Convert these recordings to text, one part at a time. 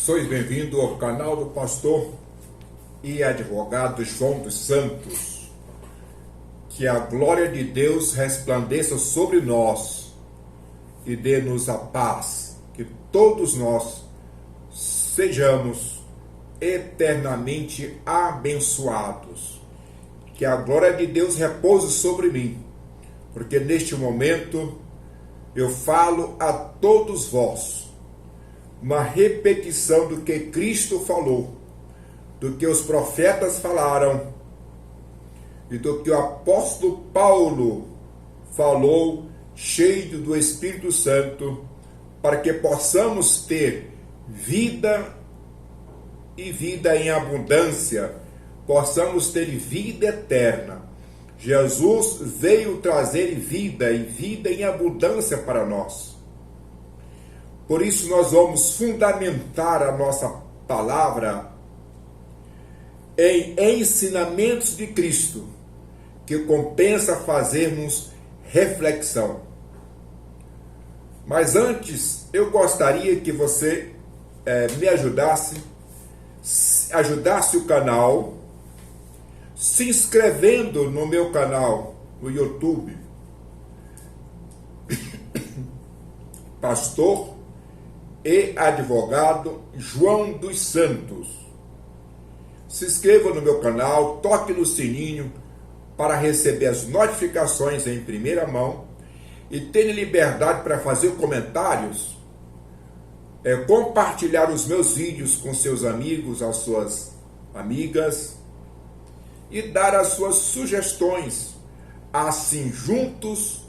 Sois bem-vindo ao canal do pastor e advogado João dos Santos. Que a glória de Deus resplandeça sobre nós e dê-nos a paz. Que todos nós sejamos eternamente abençoados. Que a glória de Deus repouse sobre mim, porque neste momento eu falo a todos vós uma repetição do que Cristo falou, do que os profetas falaram e do que o apóstolo Paulo falou, cheio do Espírito Santo, para que possamos ter vida e vida em abundância, possamos ter vida eterna. Jesus veio trazer vida e vida em abundância para nós. Por isso nós vamos fundamentar a nossa palavra em ensinamentos de Cristo, que compensa fazermos reflexão. Mas antes, eu gostaria que você me ajudasse o canal, se inscrevendo no meu canal no YouTube, Pastor e Advogado João dos Santos. Se inscreva no meu canal, toque no sininho para receber as notificações em primeira mão e tenha liberdade para fazer comentários, compartilhar os meus vídeos com seus amigos, as suas amigas e dar as suas sugestões. Assim, juntos,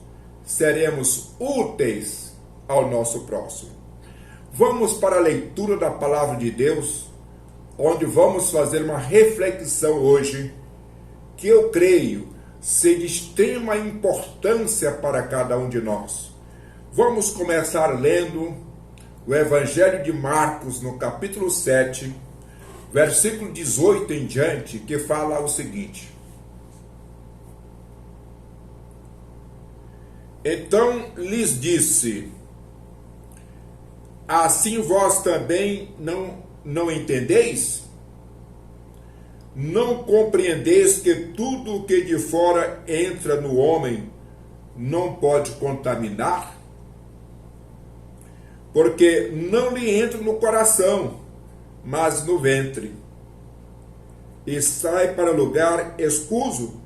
seremos úteis ao nosso próximo. Vamos para a leitura da palavra de Deus, onde vamos fazer uma reflexão hoje, que eu creio ser de extrema importância para cada um de nós. Vamos começar lendo o Evangelho de Marcos, no capítulo 7, versículo 18 em diante, que fala o seguinte: Então lhes disse: assim vós também não entendeis? Não compreendeis que tudo o que de fora entra no homem não pode contaminar? Porque não lhe entra no coração, mas no ventre, e sai para lugar escuso.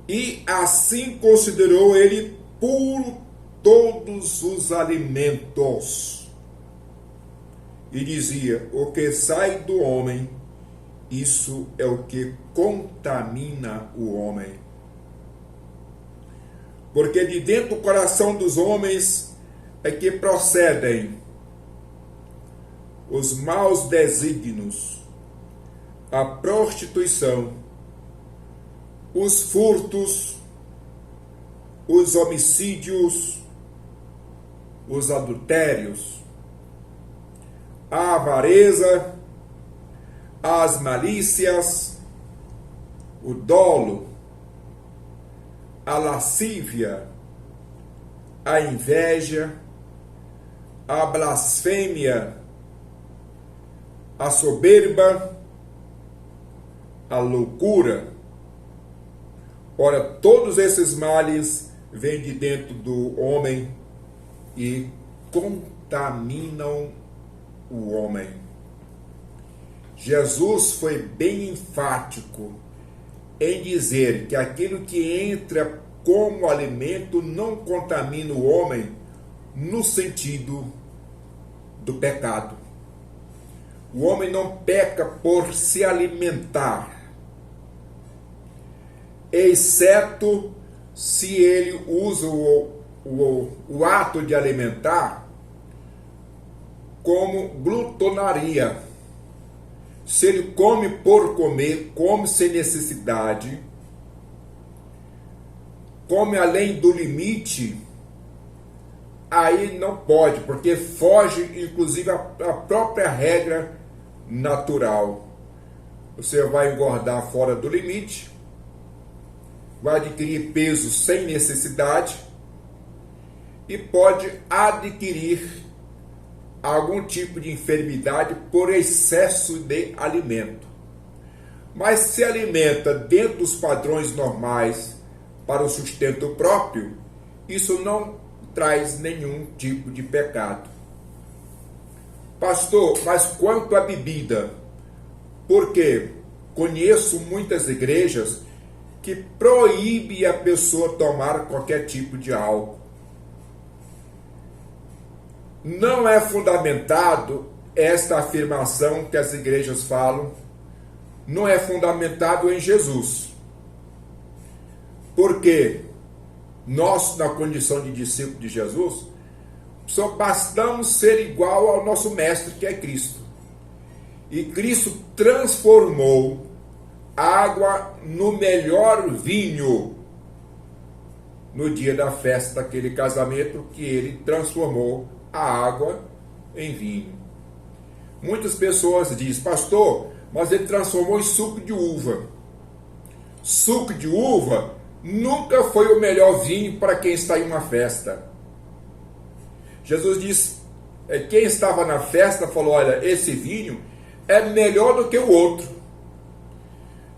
E assim considerou ele puro todos os alimentos. E dizia: o que sai do homem, isso é o que contamina o homem. Porque de dentro do coração dos homens é que procedem os maus desígnios, a prostituição, os furtos, os homicídios, os adultérios, a avareza, as malícias, o dolo, a lascívia, a inveja, a blasfêmia, a soberba, a loucura. Ora, todos esses males vêm de dentro do homem e contaminam o homem. Jesus foi bem enfático em dizer que aquilo que entra como alimento não contamina o homem no sentido do pecado. O homem não peca por se alimentar, exceto se ele usa o ato de alimentar como glutonaria. Se ele come por comer, come sem necessidade, come além do limite, aí não pode, porque foge inclusive a própria regra natural. Você vai engordar fora do limite, vai adquirir peso sem necessidade e pode adquirir algum tipo de enfermidade por excesso de alimento. Mas se alimenta dentro dos padrões normais para o sustento próprio, isso não traz nenhum tipo de pecado. Pastor, mas quanto à bebida? Porque conheço muitas igrejas que proíbe a pessoa tomar qualquer tipo de álcool. Não é fundamentado esta afirmação que as igrejas falam, não é fundamentado em Jesus. Porque nós, na condição de discípulo de Jesus, só bastamos ser igual ao nosso mestre, que é Cristo. E Cristo transformou água no melhor vinho no dia da festa daquele casamento, que ele transformou a água em vinho. Muitas pessoas dizem, pastor, mas ele transformou em suco de uva. Suco de uva nunca foi o melhor vinho para quem está em uma festa. Jesus disse, quem estava na festa falou, olha, esse vinho é melhor do que o outro.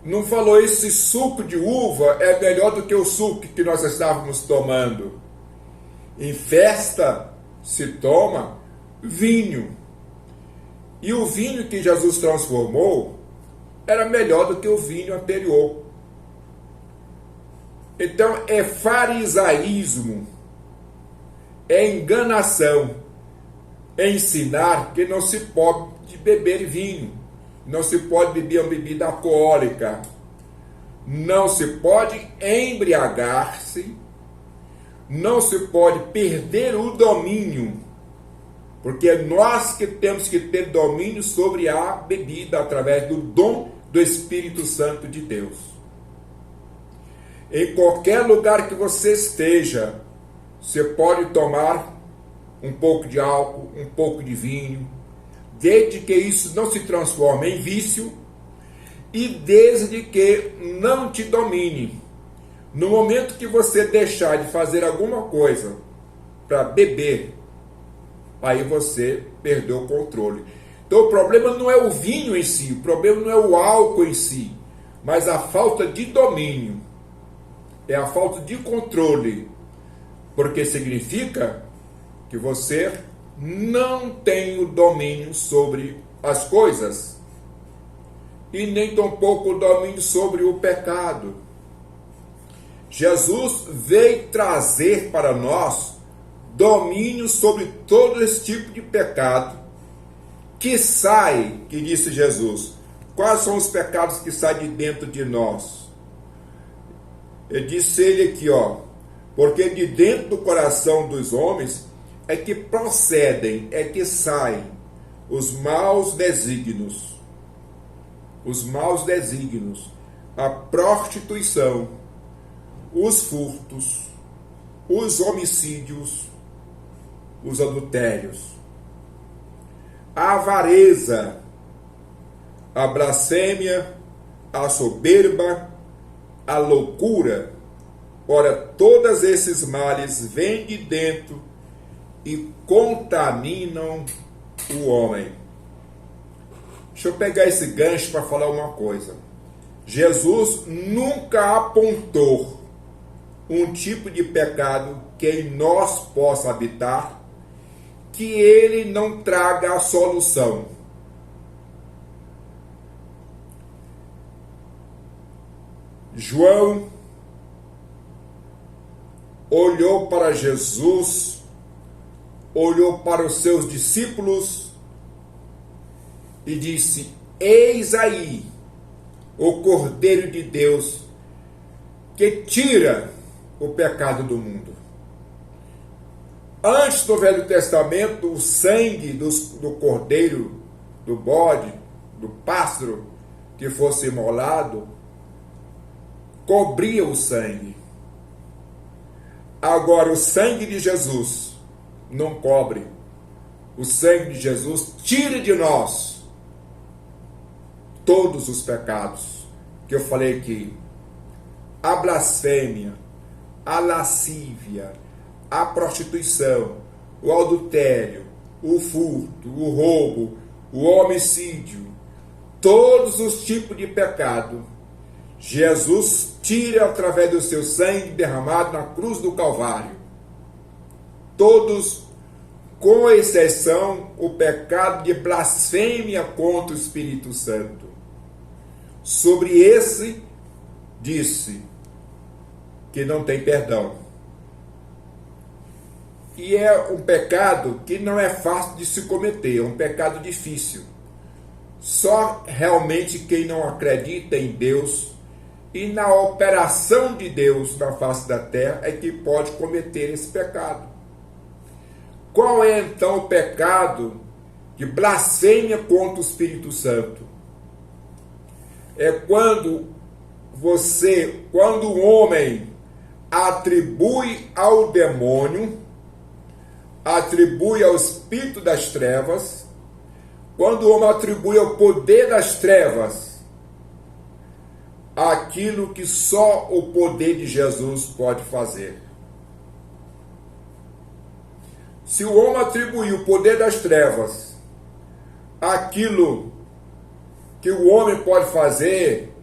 Não falou, esse suco de uva é melhor do que o suco que nós estávamos tomando. Em festa se toma vinho. E o vinho que Jesus transformou era melhor do que o vinho anterior. Então é farisaísmo, é enganação ensinar que não se pode beber vinho, não se pode beber uma bebida alcoólica, não se pode embriagar-se, não se pode perder o domínio, porque é nós que temos que ter domínio sobre a bebida através do dom do Espírito Santo de Deus. Em qualquer lugar que você esteja, você pode tomar um pouco de álcool, um pouco de vinho, desde que isso não se transforme em vício e desde que não te domine. No momento que você deixar de fazer alguma coisa para beber, aí você perdeu o controle. Então o problema não é o vinho em si, o problema não é o álcool em si, mas a falta de domínio, é a falta de controle, porque significa que você não tem o domínio sobre as coisas e nem tampouco o domínio sobre o pecado. Jesus veio trazer para nós domínio sobre todo esse tipo de pecado que sai, que disse Jesus. Quais são os pecados que saem de dentro de nós? Ele disse ele aqui, porque de dentro do coração dos homens é que procedem, é que saem os maus desígnios, a prostituição, os furtos, os homicídios, os adultérios, a avareza, a blasfêmia, a soberba, a loucura. Ora, todos esses males vêm de dentro e contaminam o homem. Deixa eu pegar esse gancho para falar uma coisa. Jesus nunca apontou um tipo de pecado que em nós possa habitar, que ele não traga a solução. João olhou para Jesus, olhou para os seus discípulos e disse: eis aí o Cordeiro de Deus que tira o pecado do mundo. Antes do Velho Testamento, o sangue do cordeiro, do bode, do pássaro que fosse imolado, cobria o sangue. Agora, o sangue de Jesus não cobre. O sangue de Jesus tira de nós todos os pecados que eu falei aqui. A blasfêmia, a lascívia, a prostituição, o adultério, o furto, o roubo, o homicídio, todos os tipos de pecado, Jesus tira através do seu sangue derramado na cruz do Calvário. Todos, com exceção, o pecado de blasfêmia contra o Espírito Santo. Sobre esse, disse que não tem perdão. E é um pecado que não é fácil de se cometer, é um pecado difícil. Só realmente quem não acredita em Deus e na operação de Deus na face da terra é que pode cometer esse pecado. Qual é então o pecado de blasfêmia contra o Espírito Santo? É quando o homem atribui ao demônio, atribui ao espírito das trevas, quando o homem atribui ao poder das trevas aquilo que só o poder de Jesus pode fazer. Se o homem atribuir o poder das trevas àquilo que o homem pode fazer,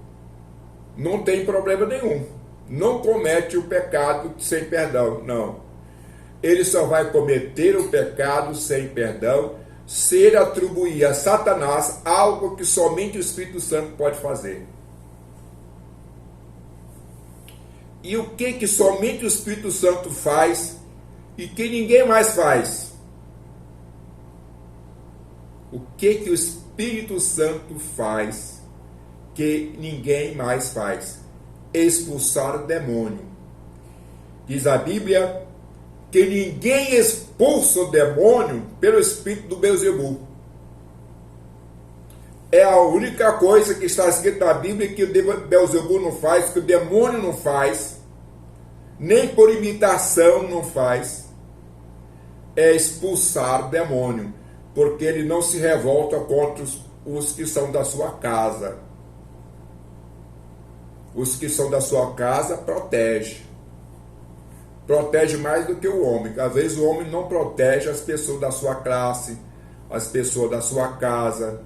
não tem problema nenhum. Não comete o pecado sem perdão, não. Ele só vai cometer o pecado sem perdão se ele atribuir a Satanás algo que somente o Espírito Santo pode fazer. E o que somente o Espírito Santo faz e que ninguém mais faz? O que o Espírito Santo faz que ninguém mais faz? Expulsar o demônio. Diz a Bíblia que ninguém expulsa o demônio pelo espírito do Beelzebul. É a única coisa que está escrita na Bíblia que o Beelzebul não faz, que o demônio não faz, nem por imitação não faz, é expulsar o demônio, porque ele não se revolta contra os que são da sua casa. Os que são da sua casa protege mais do que o homem. Às vezes o homem não protege as pessoas da sua classe, as pessoas da sua casa,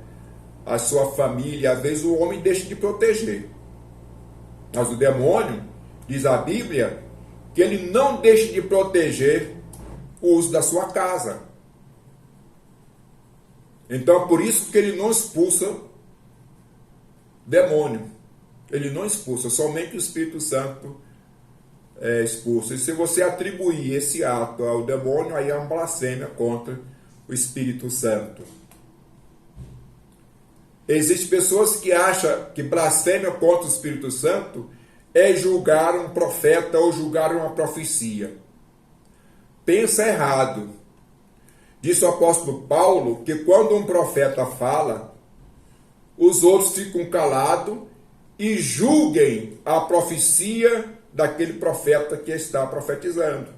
a sua família. Às vezes o homem deixa de proteger. Mas o demônio, diz a Bíblia, que ele não deixa de proteger os da sua casa. Então, por isso que ele não expulsa demônio. Ele não expulsa, somente o Espírito Santo expulso. E se você atribuir esse ato ao demônio, aí é uma blasfêmia contra o Espírito Santo. Existem pessoas que acham que blasfêmia contra o Espírito Santo é julgar um profeta ou julgar uma profecia. Pensa errado. Disse o apóstolo Paulo que quando um profeta fala, os outros ficam calados e julguem a profecia daquele profeta que está profetizando.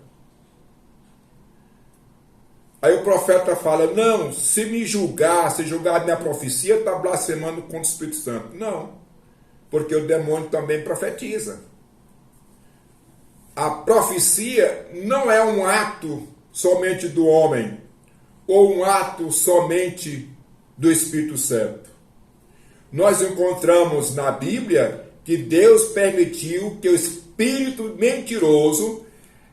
Aí o profeta fala, não, se julgar a minha profecia, está blasfemando contra o Espírito Santo. Não, porque o demônio também profetiza. A profecia não é um ato somente do homem, ou um ato somente do Espírito Santo. Nós encontramos na Bíblia que Deus permitiu que o espírito mentiroso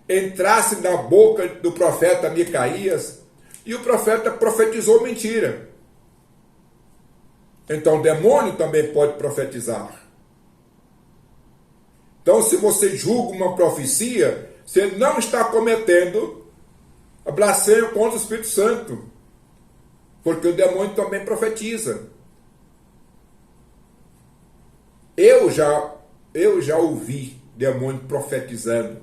entrasse na boca do profeta Micaías e o profeta profetizou mentira. Então o demônio também pode profetizar. Então, se você julga uma profecia, você não está cometendo a blasfêmia contra o Espírito Santo, porque o demônio também profetiza. Eu já ouvi demônio profetizando.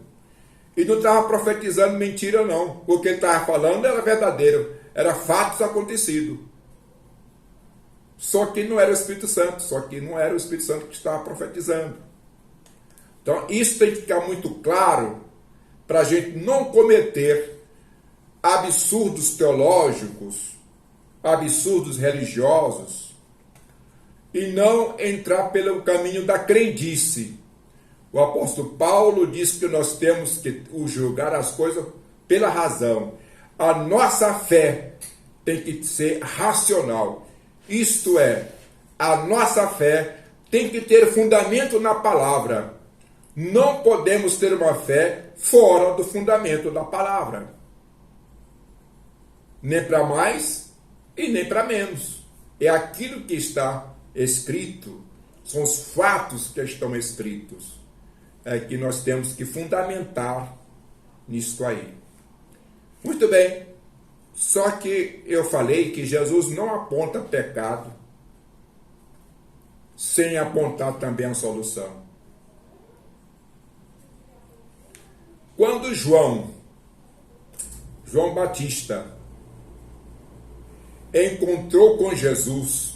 E não estava profetizando mentira não. O que ele estava falando era verdadeiro. Era fatos acontecidos. Só que não era o Espírito Santo. Só que não era o Espírito Santo que estava profetizando. Então isso tem que ficar muito claro para a gente não cometer absurdos teológicos, absurdos religiosos, e não entrar pelo caminho da crendice. O apóstolo Paulo diz que nós temos que julgar as coisas pela razão. A nossa fé tem que ser racional. Isto é, a nossa fé tem que ter fundamento na palavra. Não podemos ter uma fé fora do fundamento da palavra. Nem para mais e nem para menos. É aquilo que está escrito, são os fatos que estão escritos, é que nós temos que fundamentar nisso aí. Muito bem, só que eu falei que Jesus não aponta pecado sem apontar também a solução. Quando João Batista encontrou com Jesus,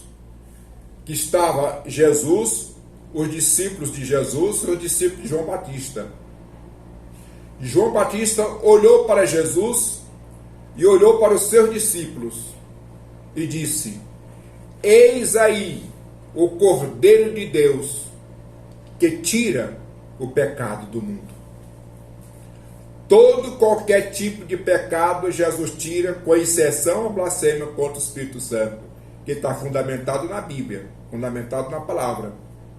que estava Jesus, os discípulos de Jesus e os discípulos de João Batista. João Batista olhou para Jesus e olhou para os seus discípulos e disse: eis aí o Cordeiro de Deus que tira o pecado do mundo. Qualquer tipo de pecado Jesus tira, com exceção à blasfêmia contra o Espírito Santo, que está fundamentado na Bíblia, fundamentado na palavra.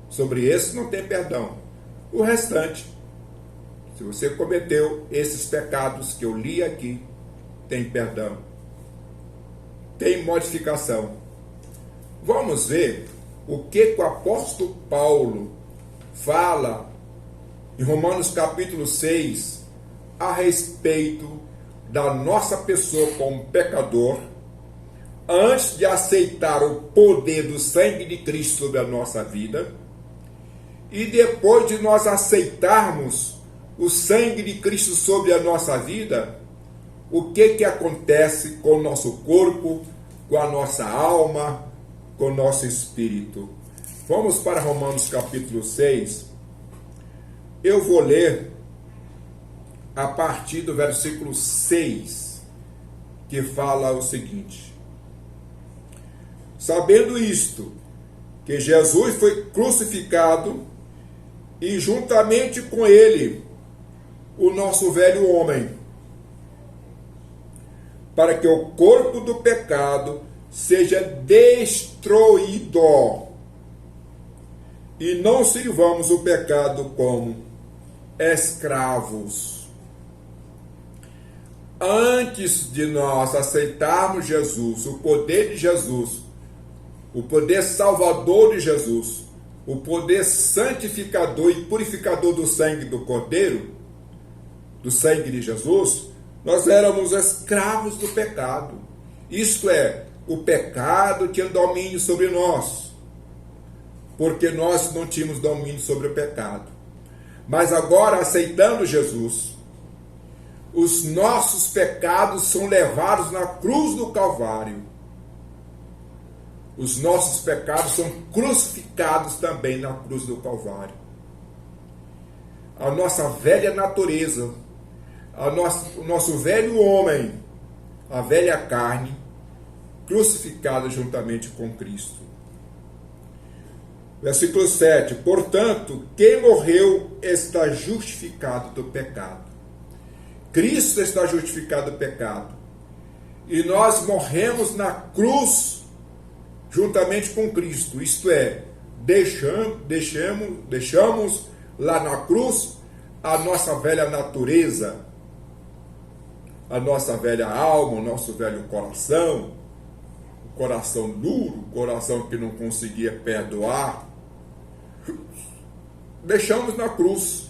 Sobre esse não tem perdão. O restante, se você cometeu esses pecados que eu li aqui, tem perdão. Tem modificação. Vamos ver o que o apóstolo Paulo fala em Romanos capítulo 6, a respeito da nossa pessoa como pecador, antes de aceitar o poder do sangue de Cristo sobre a nossa vida, e depois de nós aceitarmos o sangue de Cristo sobre a nossa vida, o que acontece com o nosso corpo, com a nossa alma, com o nosso espírito. Vamos para Romanos capítulo 6. Eu vou ler a partir do versículo 6, que fala o seguinte: sabendo isto, que Jesus foi crucificado, e juntamente com ele o nosso velho homem, para que o corpo do pecado seja destruído, e não sirvamos o pecado como escravos. Antes de nós aceitarmos Jesus, o poder de Jesus, o poder salvador de Jesus, o poder santificador e purificador do sangue do Cordeiro, do sangue de Jesus, nós éramos escravos do pecado. Isto é, o pecado tinha domínio sobre nós, porque nós não tínhamos domínio sobre o pecado. Mas agora, aceitando Jesus, os nossos pecados são levados na cruz do Calvário. Os nossos pecados são crucificados também na cruz do Calvário. A nossa velha natureza, o nosso velho homem, a velha carne, crucificada juntamente com Cristo. Versículo 7. Portanto, quem morreu está justificado do pecado. Cristo está justificado do pecado. E nós morremos na cruz juntamente com Cristo. Isto é, deixamos lá na cruz a nossa velha natureza, a nossa velha alma, o nosso velho coração, o coração duro, o coração que não conseguia perdoar. Deixamos na cruz.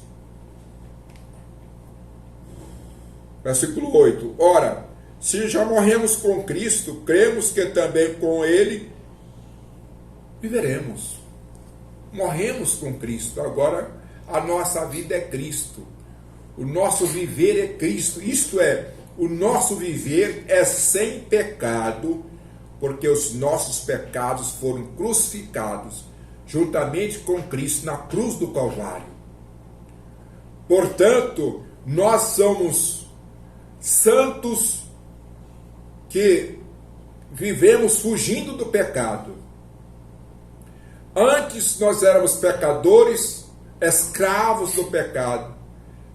Versículo 8. Ora, se já morremos com Cristo, cremos que também com Ele viveremos. Morremos com Cristo. Agora a nossa vida é Cristo. O nosso viver é Cristo. Isto é, o nosso viver é sem pecado, porque os nossos pecados foram crucificados juntamente com Cristo na cruz do Calvário. Portanto, nós somos santos que vivemos fugindo do pecado. Antes nós éramos pecadores, escravos do pecado,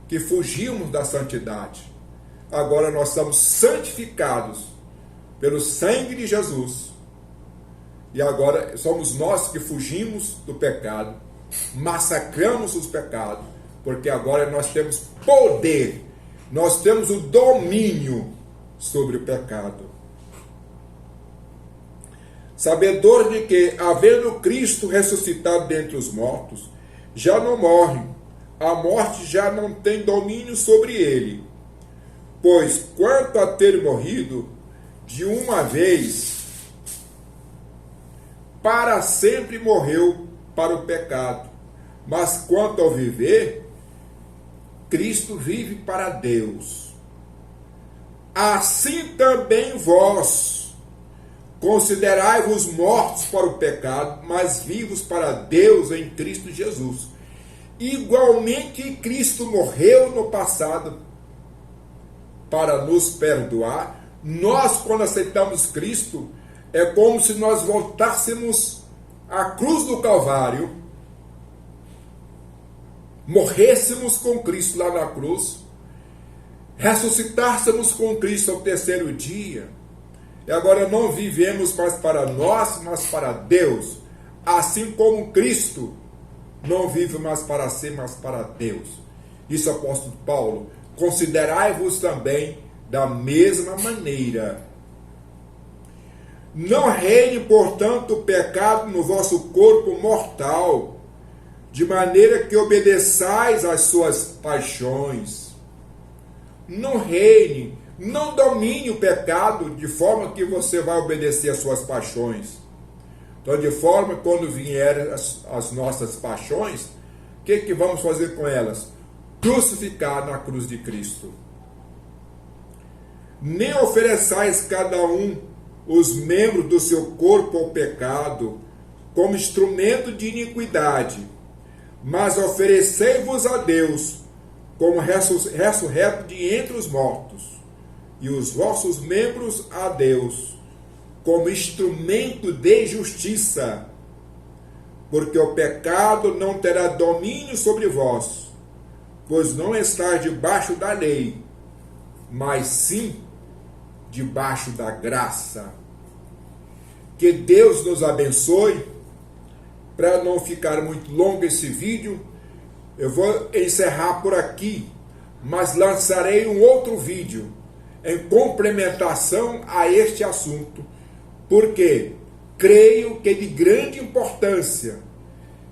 que fugíamos da santidade. agora nós somos santificados pelo sangue de Jesus. E agora somos nós que fugimos do pecado, massacramos os pecados, porque agora nós temos poder, nós temos o domínio sobre o pecado. Sabedor de que, havendo Cristo ressuscitado dentre os mortos, já não morre, a morte já não tem domínio sobre ele. Pois, quanto a ter morrido, de uma vez, para sempre morreu para o pecado. Mas quanto ao viver, Cristo vive para Deus. Assim também vós, considerai-vos mortos para o pecado, mas vivos para Deus em Cristo Jesus. Igualmente Cristo morreu no passado para nos perdoar. Nós, quando aceitamos Cristo, é como se nós voltássemos à cruz do Calvário, morrêssemos com Cristo lá na cruz, ressuscitássemos com Cristo ao terceiro dia, e agora não vivemos mais para nós, mas para Deus, assim como Cristo não vive mais para si, mas para Deus. Isso, apóstolo Paulo, considerai-vos também da mesma maneira. Não reine, portanto, o pecado no vosso corpo mortal, de maneira que obedeçais às suas paixões. Não reine, não domine o pecado de forma que você vai obedecer às suas paixões. Então, de forma que quando vierem as nossas paixões, o que vamos fazer com elas? Crucificar na cruz de Cristo. Nem ofereçais cada um os membros do seu corpo ao pecado como instrumento de iniquidade, mas oferecei-vos a Deus como ressurreto de entre os mortos, e os vossos membros a Deus como instrumento de justiça, porque o pecado não terá domínio sobre vós, pois não estáis debaixo da lei, mas sim debaixo da graça. Que Deus nos abençoe. Para não ficar muito longo esse vídeo, eu vou encerrar por aqui, mas lançarei um outro vídeo em complementação a este assunto, porque creio que é de grande importância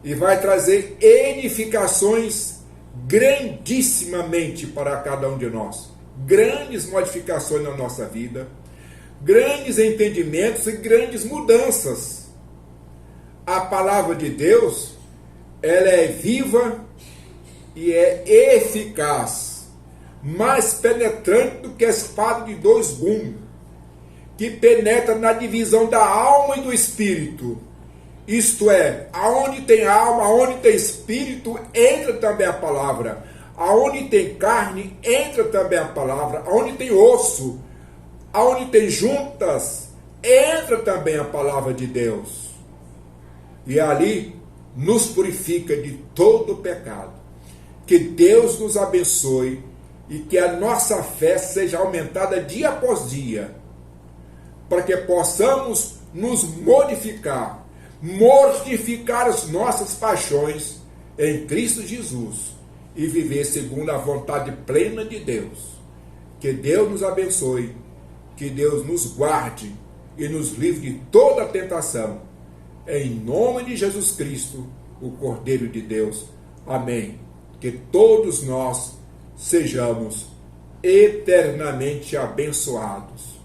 e vai trazer edificações grandissimamente para cada um de nós. Grandes modificações na nossa vida, grandes entendimentos e grandes mudanças. A palavra de Deus, ela é viva e é eficaz, mais penetrante do que a espada de dois gumes, que penetra na divisão da alma e do espírito. Isto é, aonde tem alma, aonde tem espírito, entra também a palavra. Aonde tem carne, entra também a palavra. Aonde tem osso, aonde tem juntas, entra também a palavra de Deus. E ali nos purifica de todo o pecado. Que Deus nos abençoe e que a nossa fé seja aumentada dia após dia, para que possamos nos modificar, mortificar as nossas paixões em Cristo Jesus e viver segundo a vontade plena de Deus. Que Deus nos abençoe, que Deus nos guarde e nos livre de toda tentação. Em nome de Jesus Cristo, o Cordeiro de Deus. Amém. Que todos nós sejamos eternamente abençoados.